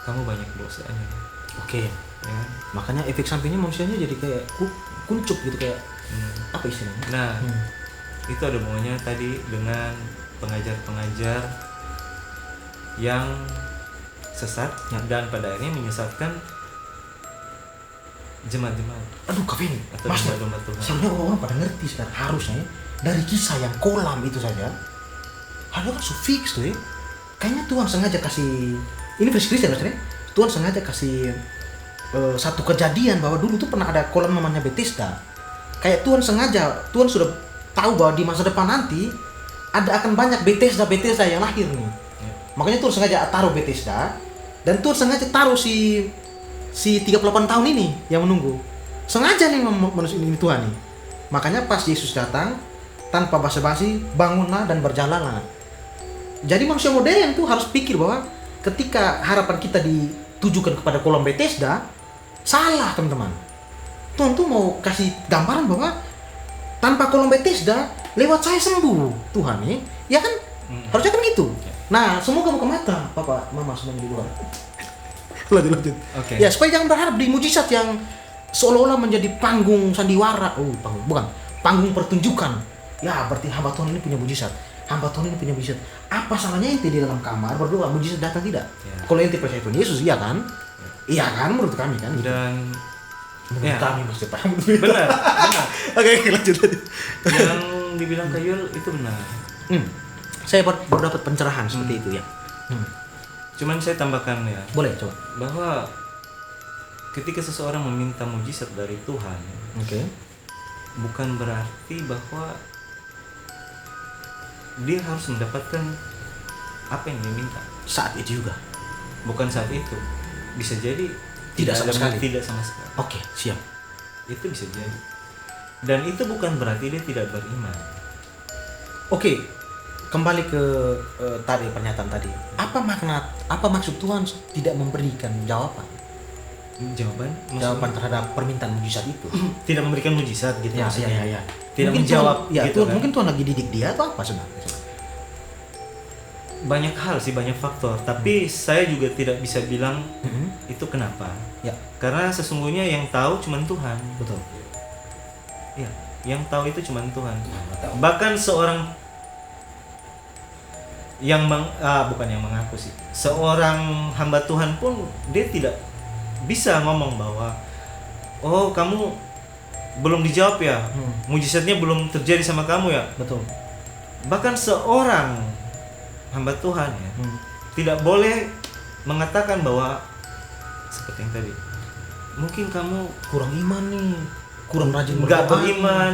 kamu banyak dosanya. Oke. Ya kan? Makanya efek sampingnya manusianya jadi kayak kuncup gitu, kayak apa istilahnya? Nah, itu ada hubungannya tadi dengan pengajar-pengajar yang sesat dan pada akhirnya menyesatkan jemaat-jemaat. Aduh, Kevin, Atau Mas, domba-domba Tuhan. sebenarnya orang pada ngerti sekarang harusnya ya, dari kisah yang kolam itu saja. Harusnya kan fix tuh ya. Kayaknya Tuhan sengaja kasih, ini versi Kristen maksudnya. Tuhan sengaja kasih satu kejadian bahwa dulu tuh pernah ada kolam namanya Bethesda. Kayak Tuhan sengaja, Tuhan sudah tahu bahwa di masa depan nanti akan banyak Bethesda yang lahir nih. Makanya Tuhan sengaja taruh Bethesda, dan Tuhan sengaja taruh si 38 tahun ini yang menunggu. Sengaja nih manusia ini Tuhan nih. Makanya pas Yesus datang, tanpa basa-basi, bangunlah dan berjalanlah. Jadi manusia modern tuh harus pikir bahwa ketika harapan kita ditujukan kepada kolam Bethesda, salah teman-teman. Tuhan tuh mau kasih gambaran bahwa tanpa kolam Bethesda, lewat saya sembuh Tuhan nih, ya kan? Harusnya kan gitu. Nah, semoga buka mata Papa, Mama semuanya di luar. Lanjut. Oke. Ya, supaya jangan berharap di mujizat yang seolah-olah menjadi panggung sandiwara. Panggung pertunjukan. Ya, berarti hamba Tuhan ini punya mujizat. Hamba Tuhan ini punya mujizat. Apa salahnya ente di dalam kamar berdoa, mujizat datang tidak? Ya. Kalau ente percaya Tuhan Yesus, iya kan? Iya kan, menurut kami kan. Dan Menurut ya, kami mesti paham. benar. Oke, lanjut. Yang dibilang Kayul itu benar. Saya baru dapat pencerahan seperti itu ya. Cuman saya tambahkan ya, Boleh coba. bahwa ketika seseorang meminta mujizat dari Tuhan, Oke. bukan berarti bahwa dia harus mendapatkan apa yang dia minta. Saat itu juga. Bukan saat itu. Bisa jadi Tidak sama sekali. Tidak sama sekali. Oke, siap. Itu bisa jadi. Dan itu bukan berarti dia tidak beriman. Oke, kembali ke tadi pernyataan tadi. Apa maksud Tuhan tidak memberikan jawaban Jawaban terhadap permintaan mujizat itu? tidak memberikan mujizat gitu Ya, maksudnya. ya. Tidak Mungkin menjawab Tuhan, ya, gitu Tuhan, kan. mungkin Tuhan lagi didik dia atau apa sebenarnya? Banyak hal sih, banyak faktor, tapi saya juga tidak bisa bilang itu kenapa. Ya, Karena sesungguhnya yang tahu cuma Tuhan. betul. Ya, yang tahu itu cuma Tuhan. Bahkan seorang bukan yang mengaku sih. Seorang hamba Tuhan pun dia tidak bisa ngomong bahwa oh, kamu belum dijawab ya. Mujizatnya belum terjadi sama kamu ya. Betul. Bahkan seorang hamba Tuhan ya tidak boleh mengatakan bahwa seperti yang tadi, mungkin kamu Kurang iman nih, kurang rajin nggak berdoa. beriman,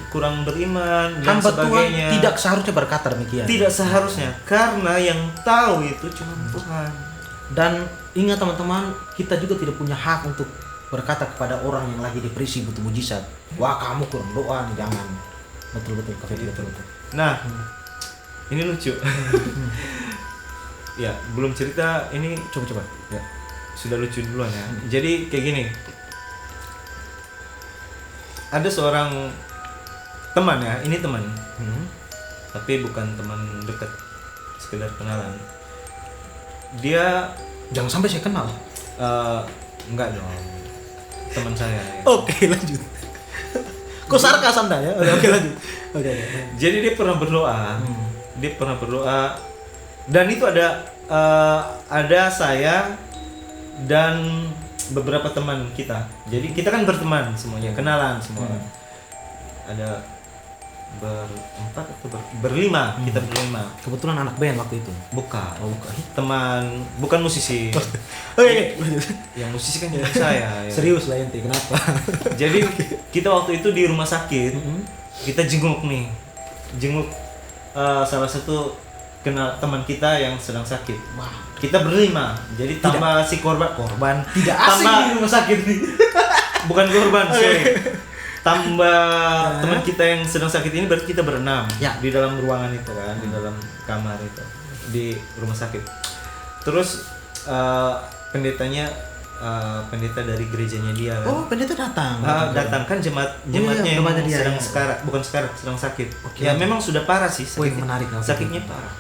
kurang beriman dan Hamba Tuhan sebagainya. tidak seharusnya berkata demikian. Tidak seharusnya, karena yang tahu itu cuma Tuhan. Dan ingat teman-teman, kita juga tidak punya hak untuk berkata kepada orang yang lagi depresi butuh mujizat, wah kamu kurang doa nih, jangan. Betul-betul, betul. Nah, ini lucu. Ya, belum cerita ini Coba. ya, sudah lucu duluan ya. Jadi kayak gini. Ada seorang teman ya, ini teman. Tapi bukan teman dekat, sekedar kenalan. Dia Jangan sampai saya kenal. enggak dong. Teman saya. Ya. Oke, lanjut. Kok sarkas Anda ya? Oke, lanjut. Oke. Jadi dia pernah berdoa. Dia pernah berdoa dan itu ada saya dan beberapa teman kita. Jadi kita kan berteman semuanya, kenalan semua. Ada berempat atau berlima, kita berlima. Kebetulan anak band waktu itu. Bukan. Teman, bukan musisi. Oke. Yang musisi kan cuma saya. Ya. Serius lah ente, kenapa? Jadi kita waktu itu di rumah sakit, kita jenguk salah satu teman kita yang sedang sakit. Wah, Kita berlima, jadi tambah si korban tidak asing tambah di rumah sakit nih. bukan korban, sorry. Tambah teman kita yang sedang sakit ini berarti kita berenam Ya. di dalam ruangan itu kan, di dalam kamar itu di rumah sakit. Terus pendeta dari gerejanya dia kan. Oh, pendeta datang. Datang kan jemaatnya yang jemaatnya dia, sedang ya. sedang sakit. Oke. Ya memang sudah parah sih Wih, sakitnya. menarik. Sakitnya parah.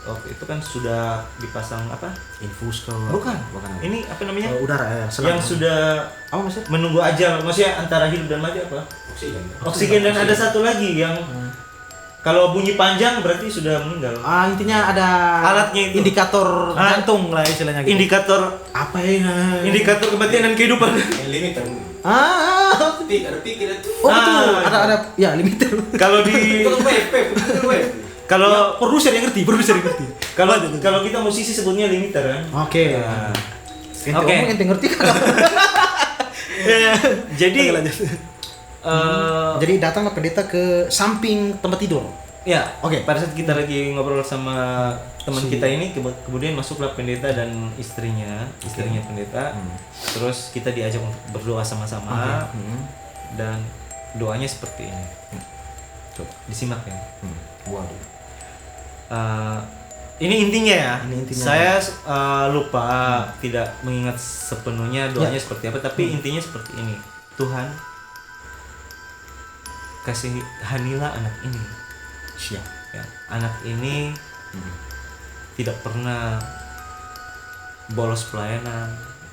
Oke, itu kan sudah dipasang apa? Infus ke Bukan. apa? Ini apa namanya? Udara ya, selang. Yang sudah apa maksudnya? menunggu ajal, maksudnya antara hidup dan mati apa? Oksigen dan ada satu lagi yang kalau bunyi panjang berarti sudah meninggal. Intinya ada Alatnya itu. indikator jantung lah istilahnya gitu. Indikator apa ya? indikator kematian dan kehidupan. Limiter. Ah, Ada pikir itu. oh betul. Ah, Ada ya limiter. Kalau di Itu kan web. kalau Produser yang ngerti. kalau kita musisi sebutnya limiter kan. Oke. Nah, Ente Oke. ngomong ente ngerti kan? jadi Oke, lanjut. Jadi datanglah pendeta ke samping tempat tidur. ya, Oke. pada saat kita lagi ngobrol sama teman kita ini, kemudian masuklah pendeta dan istrinya pendeta. Terus kita diajak untuk berdoa sama-sama dan doanya seperti ini. Coba disimak ya. Waduh. Ini intinya ya. Ini intinya. Saya lupa tidak mengingat sepenuhnya doanya seperti apa, tapi intinya seperti ini. Tuhan, kasihanilah anak ini. Siap. Ya, anak ini tidak pernah bolos pelayanan.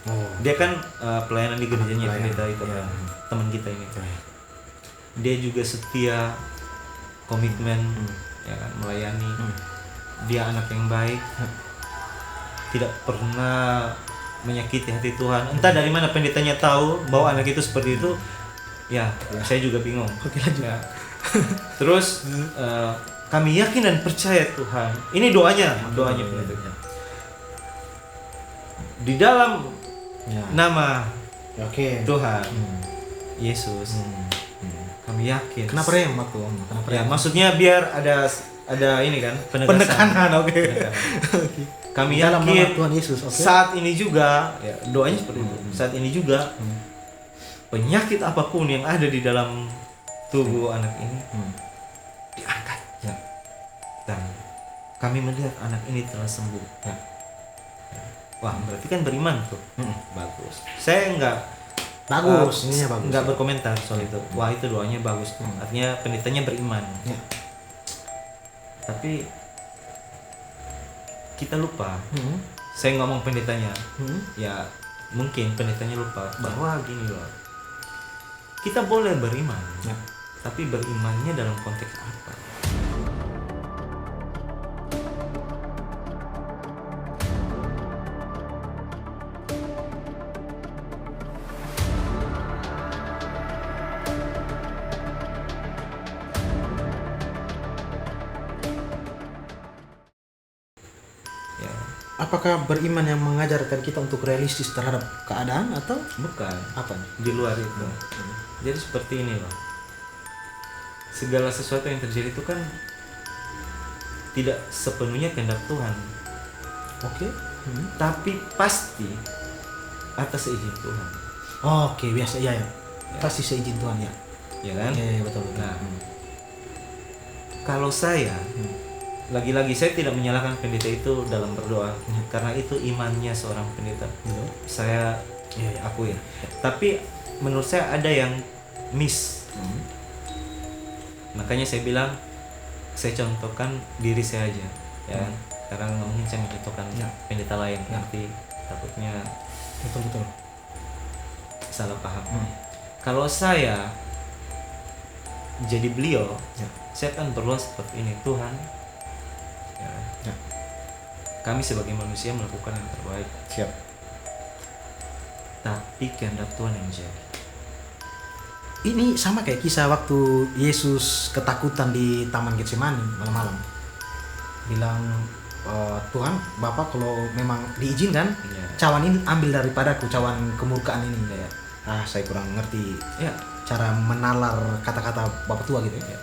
Oh. Dia kan pelayanan di gerejanya Pelayan. pendeta itu Iya. kan, teman kita ini. Dia juga setia, komitmen, ya kan, melayani. Dia anak yang baik, tidak pernah menyakiti hati Tuhan. Entah dari mana pendetanya tahu bahwa anak itu seperti itu. Ya, saya juga bingung. Oke, lanjut. Ya. Terus kami yakin dan percaya Tuhan. Ini doanya pendetanya. Di dalam Ya. nama Oke. Tuhan Yesus, kami yakin. Kenapa rem waktu Om? Kenapa Ya, rem? maksudnya biar ada ini kan penegasan. Penekanan, oke. Penekanan. Kami Dalam nama yakin Tuhan Yesus, oke. saat ini juga, ya, doanya seperti itu. Saat ini juga penyakit apapun yang ada di dalam tubuh anak ini diangkat. Ya. Dan kami melihat anak ini telah sembuh. Ya. Wah, berarti kan beriman tuh. Bagus. Saya Bagus, ininya bagus. nggak berkomentar soal itu. Wah, itu doanya bagus tuh. Artinya pendetanya beriman. Ya. Tapi kita lupa. Saya ngomong pendetanya. Ya, mungkin pendetanya lupa bahwa gini loh. Kita boleh beriman. Ya. Tapi berimannya dalam konteks apa? Ya, Apakah beriman yang mengajarkan kita untuk realistis terhadap keadaan atau bukan. apa nih? Di luar itu. Jadi seperti ini loh. Segala sesuatu yang terjadi itu kan tidak sepenuhnya kehendak Tuhan, Oke. tapi pasti atas izin Tuhan, Oke, biasa ya. Pasti seizin Tuhan ya. ya kan? Iya, betul betul. Nah, kalau saya lagi-lagi saya tidak menyalahkan pendeta itu dalam berdoa, karena itu imannya seorang pendeta. Saya aku ya. Tapi menurut saya ada yang miss. Makanya saya bilang, saya contohkan diri saya aja, ya. Karena nggak mungkin saya mencontohkan pendeta lain, nanti takutnya Betul betul. salah paham. Kalau saya jadi beliau, saya akan berdoa seperti ini, Tuhan. Ya. Kami sebagai manusia melakukan yang terbaik. Siap. Tapi kehendak Tuhan yang jadi. Ini sama kayak kisah waktu Yesus ketakutan di Taman Getsemani malam-malam. Bilang, Tuhan, Bapak kalau memang diizinkan, cawan ini ambil daripadaku, cawan kemurkaan ini. Saya kurang ngerti cara menalar kata-kata Bapak tua gitu ya.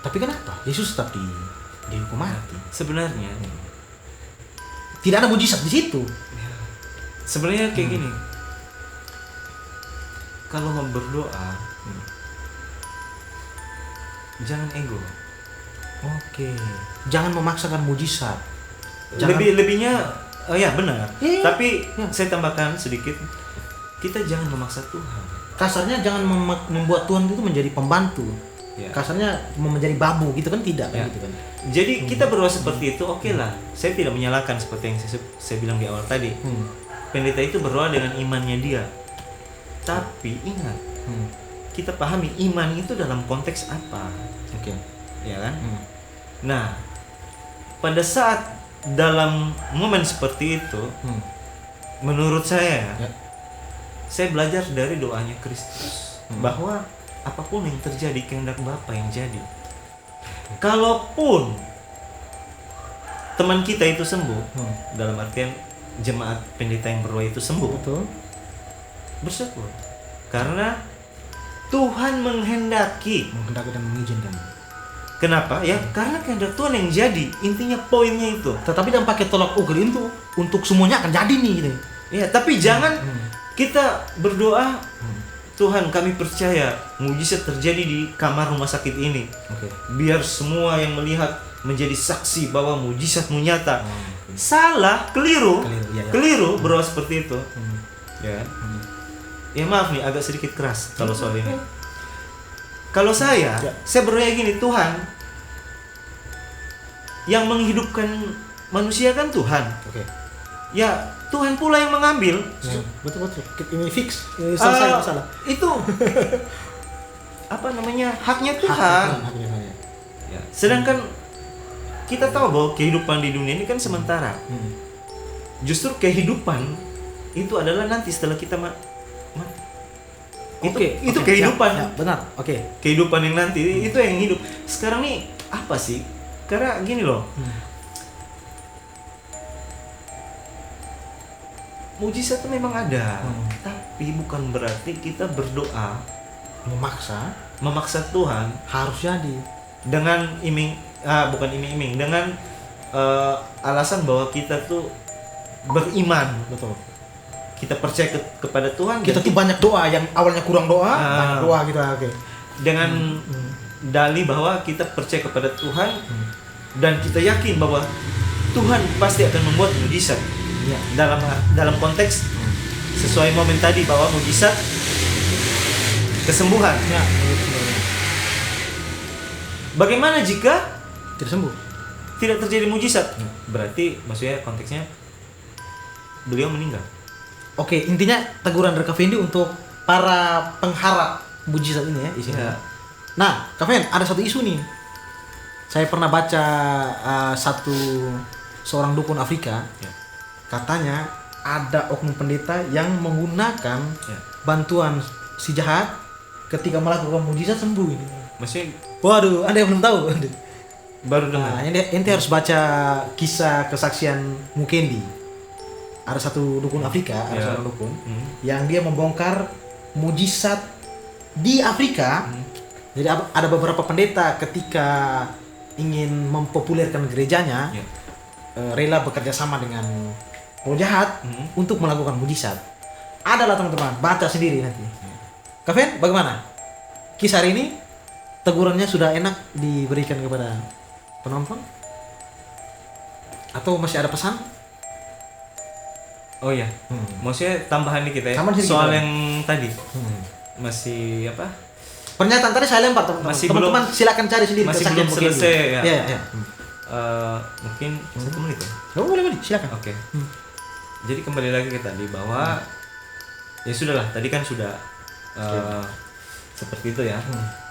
Tapi kenapa Yesus tetap dihukum mati? Sebenarnya Tidak ada mujizat di situ. sebenarnya kayak gini. Kalau mau berdoa, jangan ego. Oke. Jangan memaksakan mujizat. Jangan- Lebihnya ya benar. Iya. Tapi saya tambahkan sedikit, kita jangan memaksa Tuhan. Kasarnya jangan membuat Tuhan itu menjadi pembantu. Ya. Kasarnya menjadi babu gitu kan, tidak Ya. kan gitu kan. Jadi kita berdoa seperti itu, oke lah. Saya tidak menyalahkan seperti yang saya bilang di awal tadi. Pendeta itu berdoa dengan imannya dia. Tapi ingat, kita pahami iman itu dalam konteks apa, Oke. ya kan? Nah, pada saat dalam momen seperti itu, menurut saya, Ya. saya belajar dari doanya Kristus bahwa apapun yang terjadi kehendak Bapa yang jadi. Kalaupun teman kita itu sembuh, dalam artian jemaat pendeta yang berdoa itu sembuh, Betul. bersyukur karena Tuhan menghendaki. Dan mengizinkan. Kenapa? Ya karena kehendak Tuhan yang jadi. Intinya poinnya itu. Tetapi jangan pakai tolak ukur itu untuk semuanya akan jadi nih gitu. Ya, tapi jangan kita berdoa, Tuhan kami percaya mujizat terjadi di kamar rumah sakit ini. Oke. Biar semua yang melihat menjadi saksi bahwa mujizatmu nyata. Salah, keliru. Keliru berdoa seperti itu. Ya. Ya maaf nih agak sedikit keras kalau soal ini. Kalau saya berdoa gini, Tuhan yang menghidupkan manusia kan Tuhan. Oke. Ya Tuhan pula yang mengambil. Betul. Ini fix. Ini selesai masalah. Itu apa namanya, haknya Tuhan. Haknya saya. Ya. Sedangkan kita tahu bahwa kehidupan di dunia ini kan sementara. Justru kehidupan itu adalah nanti setelah kita mati. Itu Oke, kehidupan. ya, benar. Oke. Kehidupan yang nanti itu yang hidup. Sekarang nih apa sih? Karena gini loh. Mujizat itu memang ada, tapi bukan berarti kita berdoa memaksa Tuhan harus jadi dengan bukan iming-iming, dengan alasan bahwa kita tuh beriman. betul. Kita percaya kepada Tuhan. Kita tuh banyak doa yang awalnya kurang doa, banyak doa gitu. Oke. Dengan dalih bahwa kita percaya kepada Tuhan dan kita yakin bahwa Tuhan pasti akan membuat mujizat. Ya. Dalam konteks sesuai momen tadi bahwa mujizat kesembuhan. Ya. Bagaimana jika Tidak sembuh. tidak terjadi mujizat? Berarti maksudnya konteksnya beliau meninggal. Oke, intinya teguran dari Kak Fendi untuk para pengharap mujizat ini ya isinya. Ya. Nah, Kak Fendi, ada satu isu nih. Saya pernah baca seorang dukun Afrika. Ya. Katanya ada oknum pendeta yang menggunakan Ya. bantuan si jahat ketika melakukan mujizat sembuh ini. Maksudnya Waduh, Anda yang belum tahu. baru dengar. Nah, ente harus baca kisah kesaksian Mukendi. Ada satu dukun Afrika, ada Ya. seorang dukun yang dia membongkar mujizat di Afrika. Jadi ada beberapa pendeta ketika ingin mempopulerkan gerejanya, Ya. rela bekerja sama dengan roh jahat untuk melakukan mujizat. Adalah teman-teman, baca sendiri nanti. Kevin, bagaimana? Kisah hari ini tegurannya sudah enak diberikan kepada penonton? Atau masih ada pesan? Oh iya. Maksudnya tambahan dikit ya. Tambahan sedikit, Soal Bang. yang tadi. Masih apa? Pernyataan tadi saya lempar teman-teman. Masih Teman-teman silakan cari sendiri masih kesaksian belum Mukendi. selesai ya. Iya, iya. Mungkin 1 menit ya. Oh, boleh, silakan. Oke. Jadi kembali lagi ke tadi bahwa ya sudahlah, tadi kan sudah seperti itu ya.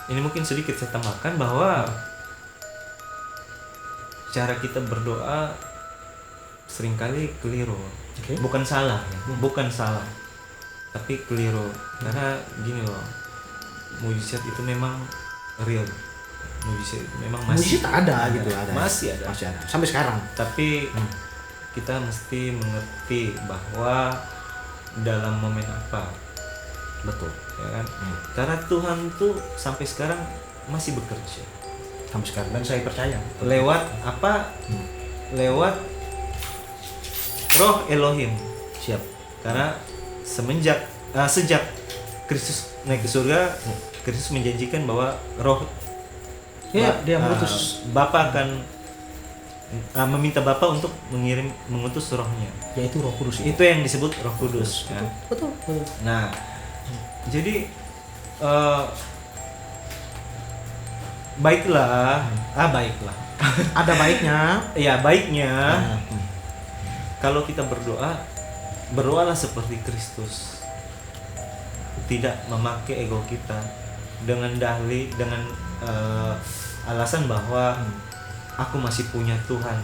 Ini mungkin sedikit saya tambahkan bahwa cara kita berdoa seringkali keliru. Oke. Bukan salah ya. Bukan salah. Tapi keliru. Karena gini loh. Mujizat itu memang real. Mujizat itu memang masih Mujizat ada gitu, ada. Masih ada. Masih ada. Sampai sekarang. Tapi kita mesti mengerti bahwa dalam momen apa. Betul. Ya kan? Karena Tuhan tuh sampai sekarang masih bekerja. Sampai sekarang dan saya percaya. Lewat apa? Lewat Roh Elohim. Siap. Karena sejak Kristus naik ke surga, Kristus menjanjikan bahwa Roh Dia mengutus Bapa akan meminta Bapa untuk mengutus Rohnya. yaitu Roh Kudus. Itu yang disebut Roh Kudus. Kan? Betul. Nah, jadi baiklah, Ada baiknya. ya baiknya kalau kita berdoalah seperti Kristus, tidak memakai ego kita dengan dalih, dengan alasan bahwa aku masih punya Tuhan,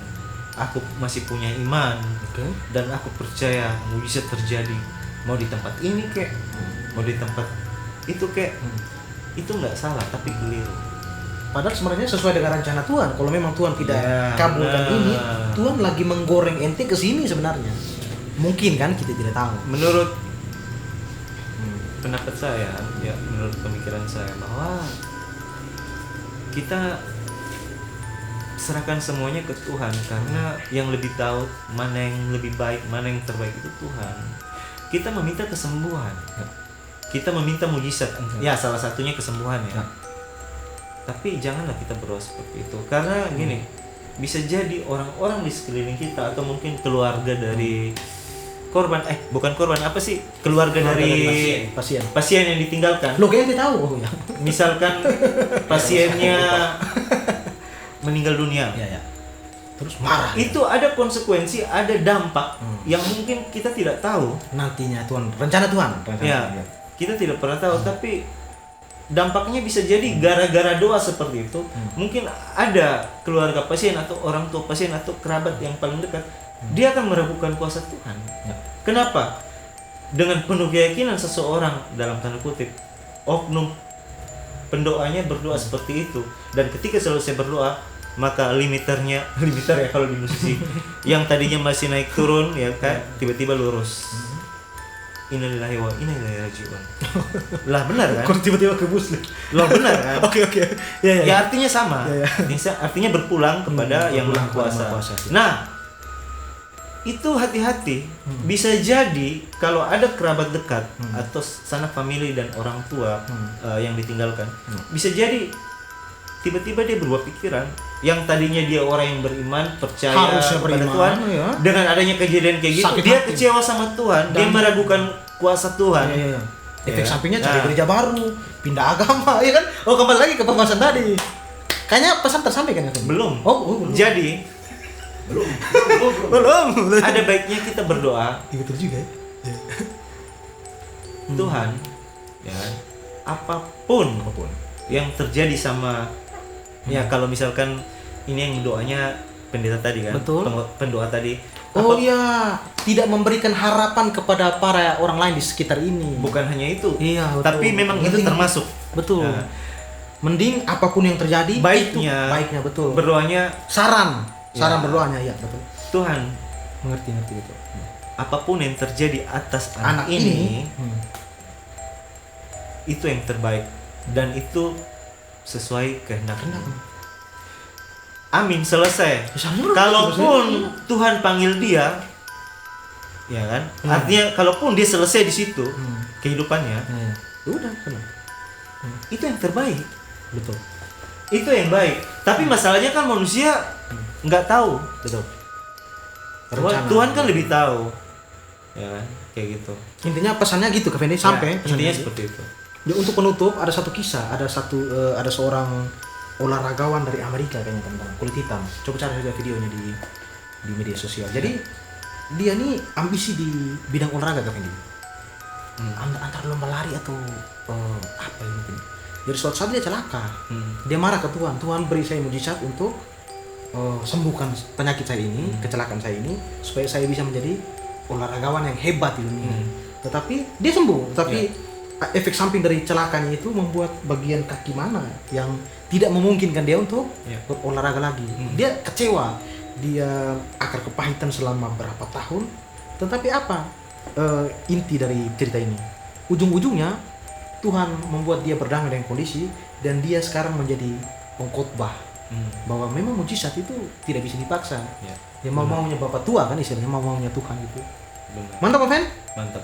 aku masih punya iman, dan aku percaya mujizat terjadi, mau di tempat ini kek, mau di tempat itu kek, itu nggak salah tapi keliru. Padahal sebenarnya sesuai dengan rencana Tuhan. Kalau memang Tuhan tidak Ya, kabulkan nah. ini, Tuhan lagi menggoreng ente ke sini sebenarnya. Mungkin kan kita tidak tahu. Menurut pendapat saya, ya menurut pemikiran saya bahwa kita serahkan semuanya ke Tuhan karena yang lebih tahu mana yang lebih baik, mana yang terbaik itu Tuhan. Kita meminta kesembuhan, kita meminta mujizat, ya salah satunya kesembuhan ya. Tapi janganlah kita berdoa seperti itu karena gini, bisa jadi orang-orang di sekeliling kita atau mungkin keluarga dari bukan korban, apa sih, keluarga dari pasien yang ditinggalkan. Lo kayaknya tahu ya. Misalkan pasiennya meninggal dunia, Ya. Terus marah. itu ada konsekuensi, ada dampak yang mungkin kita tidak tahu. Nantinya Tuhan, rencana Tuhan. Ya, kita tidak pernah tahu, tapi dampaknya bisa jadi gara-gara doa seperti itu. Mungkin ada keluarga pasien atau orang tua pasien atau kerabat yang paling dekat, dia akan meragukan kuasa Tuhan. Kenapa? dengan penuh keyakinan seseorang dalam tanda kutip oknum pendoanya berdoa seperti itu, dan ketika selesai berdoa maka limiter ya kalau di musisi yang tadinya masih naik turun ya kan tiba-tiba lurus. Innalillahi wa inna ilaihi raji'un. Lah benar kan? Kok tiba-tiba ke muslim? Lah benar kan? Oke. Ya artinya sama. Ya. Artinya berpulang kepada yang Maha berpulang Kuasa. kepada Maha Kuasa. Nah, itu hati-hati. Bisa jadi kalau ada kerabat dekat atau sanak famili dan orang tua yang ditinggalkan, bisa jadi tiba-tiba dia berubah pikiran. Yang tadinya dia orang yang beriman, percaya Harusnya kepada beriman, Tuhan, ya. dengan adanya kejadian kayak gitu, Sakit dia hati. kecewa sama Tuhan, dia meragukan kuasa Tuhan. Iya. Efek Ya. sampingnya cari Nah. gereja baru, pindah agama, ya kan? Oh, kembali lagi ke pembahasan tadi. Kayaknya pesan tersampaikan ya? Belum. Belum. Jadi belum. ada baiknya kita berdoa, Iya, betul juga ya. Tuhan, ya apapun yang terjadi sama, ya kalau misalkan ini yang doanya pendeta tadi kan, Betul. pendoa tadi, Oh iya, tidak memberikan harapan kepada para orang lain di sekitar ini. bukan hanya itu, Iya, betul. tapi memang itu Penting. termasuk. Betul. Nah, Mending apapun yang terjadi baiknya, itu baiknya betul. berdoanya, Saran Ya. berdoanya ya betul. Tuhan, Mengerti itu. apapun yang terjadi atas Anak anak ini, Hmm. itu yang terbaik dan itu sesuai kehendak-Mu. Amin, selesai. Kalaupun Tuhan panggil dia, ya kan? Artinya kalaupun dia selesai di situ kehidupannya, Udah, benar. itu yang terbaik. Betul. Itu yang baik. Tapi masalahnya kan manusia nggak tahu. Betul. Tuhan kan lebih tahu. Ya kan? Kayak gitu. Intinya pesannya gitu, Kak Fendi, sampai Ya, pesannya intinya gitu. seperti itu. Ya, untuk penutup ada satu kisah, ada seorang olahragawan dari Amerika kayaknya tentang kulit hitam. Coba cari saja videonya di media sosial. Jadi dia nih ambisi di bidang olahraga kan ini. Antara lomba lari atau apa ini. Jadi suatu saat dia celaka. Dia marah ke Tuhan. Tuhan beri saya mujizat untuk sembuhkan penyakit saya ini, kecelakaan saya ini, supaya saya bisa menjadi olahragawan yang hebat di dunia. Tetapi dia sembuh. Tapi efek samping dari celakanya itu membuat bagian kaki mana yang tidak memungkinkan dia untuk berolahraga lagi. Dia kecewa, dia akar kepahitan selama berapa tahun. Tetapi apa inti dari cerita ini? Ujung-ujungnya Tuhan membuat dia berdamai dengan kondisi dan dia sekarang menjadi pengkhotbah bahwa memang mujizat itu tidak bisa dipaksa. Ya mau-maunya Bapak tua kan istilahnya, mau-maunya Tuhan itu. Benar. Mantap Pak Fen? Mantap.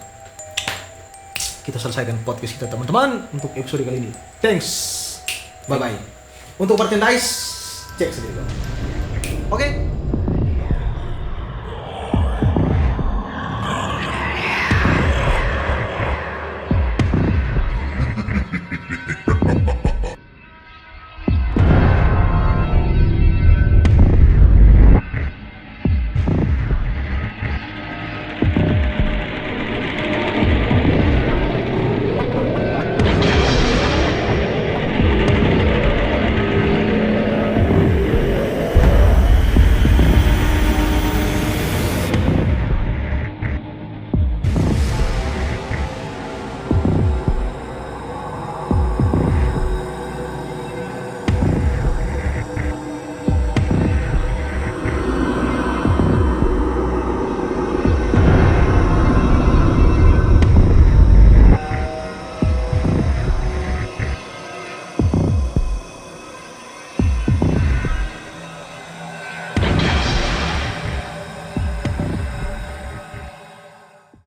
Kita selesaikan podcast kita teman-teman untuk episode kali ini. Thanks. Bye bye. Untuk merchandise cek sendiri. Oke.